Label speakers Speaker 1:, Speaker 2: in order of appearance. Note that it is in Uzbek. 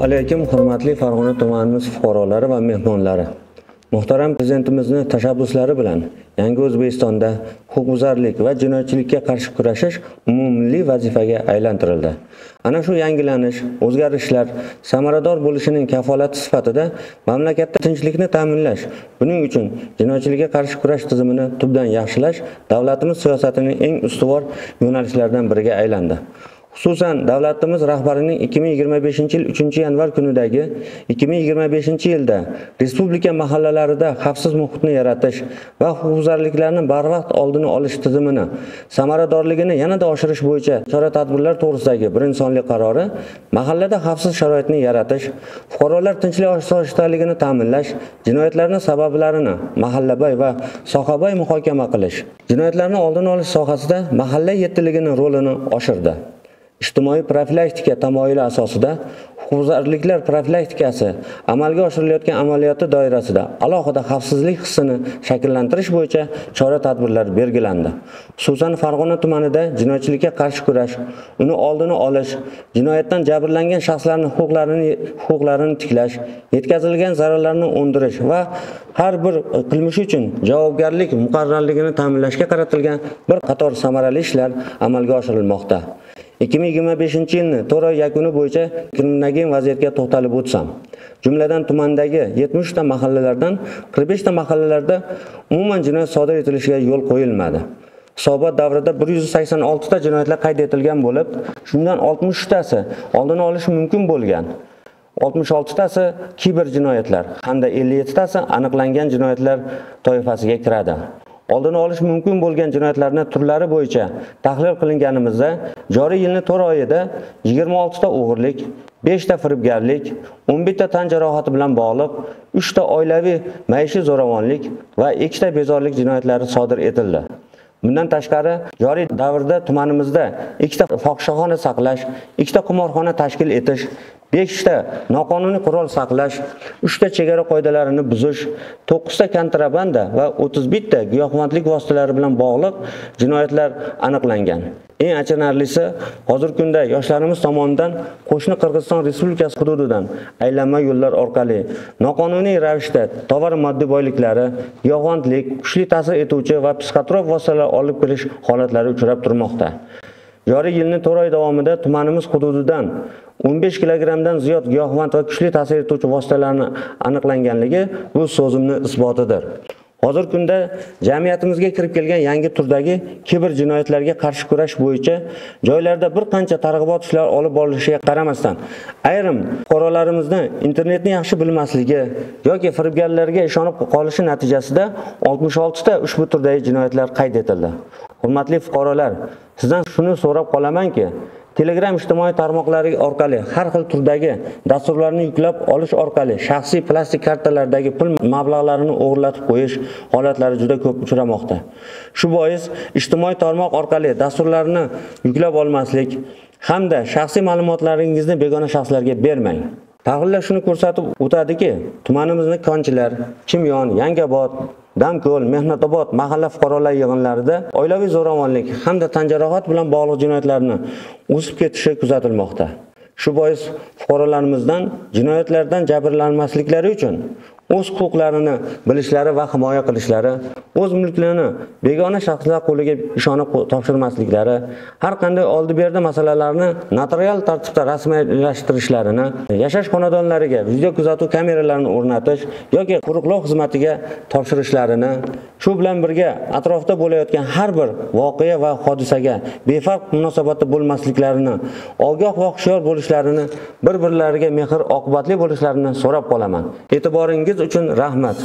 Speaker 1: alaykum, hurmatli Farg'ona tumanimiz fuqarolari va mehmonlari. Muhtaram prezidentimizning tashabbuslari bilan yangi O'zbekistonda huquqbuzarlik va jinoyatchilikka qarshi kurashish umummilliy vazifaga aylantirildi. Ana shu yangilanish, o'zgarishlar samarador bo'lishining kafolati sifatida mamlakatda tinchlikni ta'minlash, buning uchun jinoyatchilikka qarshi kurash tizimini tubdan yaxshilash davlatimiz siyosatining eng ustuvor yo'nalishlaridan biriga aylandi. Xususan, davlatimiz rahbarining 2025-yil 3-yanvar kunidagi 2025-yilda respublika mahallalarida xavfsiz muhitni yaratish va huquqbuzarliklarni barvaqt oldini olish tizimini samaradorligini yanada oshirish bo'yicha chora-tadbirlar to'g'risidagi birinchi sonli qarori mahallada xavfsiz sharoitni yaratish, fuqarolar tinchlik osoyishtaligini ta'minlash, jinoyatlarning sabablarini mahallabo'y va sohabo'y muhokama qilish, jinoyatlarni oldini olish sohasida mahalla yettiligining rolini oshirdi. Ijtimoiy profilaktika tamoyili asosida huquqbuzarliklar profilaktikasi amalga oshirilayotgan amaliyoti doirasida alohida xavfsizlik hissini shakllantirish bo'yicha chora-tadbirlar belgilandi. Xususan, Farg'ona tumanida jinoyatchilikka qarshi kurash, uni oldini olish, jinoyatdan jabrlangan shaxslarning huquqlarini tiklash, yetkazilgan zararlarni undirish va har bir qilmish uchun javobgarlik muqarrarligini ta'minlashga qaratilgan bir qator samarali ishlar amalga oshirilmoqda. 2025-yilning 4 oy yakuni bo'yicha kiritilgan vaziyatga to'xtalib o'tsam, jumladan tumandagi 70 ta mahallalardan 45 ta mahallalarda umuman jinoyat sodir etilishiga yo'l qo'yilmadi. Hisobot davrida 186 ta jinoyatlar qayd etilgan bo'lib, shundan 63 tasi oldini olish mumkin bo'lgan. 66 tasi kiber jinoyatlar hamda 57 tasi aniqlangan jinoyatlar toifasiga kiradi. Oldini olish mumkin bo'lgan jinoyatlarning turlari bo'yicha tahlil qilinganimizda, joriy yilning 4 oyida 26 ta o'g'irlik, 5 ta firibgarlik, 11 ta tan jarohati bilan bog'liq, 3 ta oilaviy maishiy zo'ravonlik va 2 ta bezorilik jinoyatlari sodir etildi. Bundan tashqari, joriy davrda tumanimizda 2 ta fohishaxona saqlash, 2 ta qimorxona tashkil etish, 5 ta noqonuniy qurol saqlash, 3 ta chegara qoidalarini buzish, 9 ta kontrabanda va 31 ta giyohvandlik vositalari bilan bog'liq jinoyatlar aniqlangan. Eng achinarlisi, hozirgi kunda yoshlarimiz tomonidan qo'shni Qirg'iziston Respublikasi hududidan aylanma yo'llar orqali noqonuniy ravishda tovar moddiy boyliklari, giyohvandlik, kuchli ta'sir etuvchi va psixotrop vositalar olib kirish holatlari uchrab turmoqda. Joriy yilning 4 oy davomida tumanimiz hududidan 15 kilogramdan ziyod giyohvand va kuchli ta'sir etuvchi vositalarni aniqlanganligi bu so'zimning isbotidir. Hozirgi kunda jamiyatimizga kirib kelgan yangi turdagi kiber jinoyatlarga qarshi kurash bo'yicha joylarda bir qancha targ'ibot ishlari olib borilishiga qaramasdan, ayrim fuqarolarimizning internetni yaxshi bilmasligi yoki firibgarlarga ishonib qolishi natijasida 66 ta ushbu turdagi jinoyatlar qayd etildi. Hurmatli fuqarolar, sizdan shuni so'rab qolamanki, Telegram ijtimoiy tarmoqlari orqali har xil turdagi dasturlarni yuklab olish orqali shaxsiy plastik kartalardagi pul mablag'larini o'g'irlatib qo'yish holatlari juda ko'p uchramoqda. Shu bois ijtimoiy tarmoq orqali dasturlarni yuklab olmaslik hamda shaxsiy ma'lumotlaringizni begona shaxslarga bermang. Tahlillar shuni ko'rsatib o'tadiki, tumanimizning Konchilar, Chimyon, Yangiobod, Damko'l, Mehnatobod mahalla fuqarolar yig'inlarida oilaviy zo'ravonlik hamda tan jarohat bilan bog'liq jinoyatlarni o'sib ketishi kuzatilmoqda. Shu bois fuqarolarimizdan jinoyatlardan jabrlanmasliklari uchun o'z huquqlarini bilishlari va himoya qilishlari, o'z mulklarini begona shaxslar qo'liga ishonib topshirmasliklari, har qanday oldi-berdi masalalarni notarial tartibda rasmiylashtirishlarini, yashash xonadonlariga video kuzatuv kameralarini o'rnatish yoki quruqlov xizmatiga topshirishlarini, shu bilan birga atrofda bo'layotgan har bir voqea va hodisaga befarq munosabatda bo'lmasliklarini, ogoh va hushyor bo'lishlarini, bir-birlariga mehr oqibatli bo'lishlarini so'rab qolaman. E'tiboringiz uchun rahmat.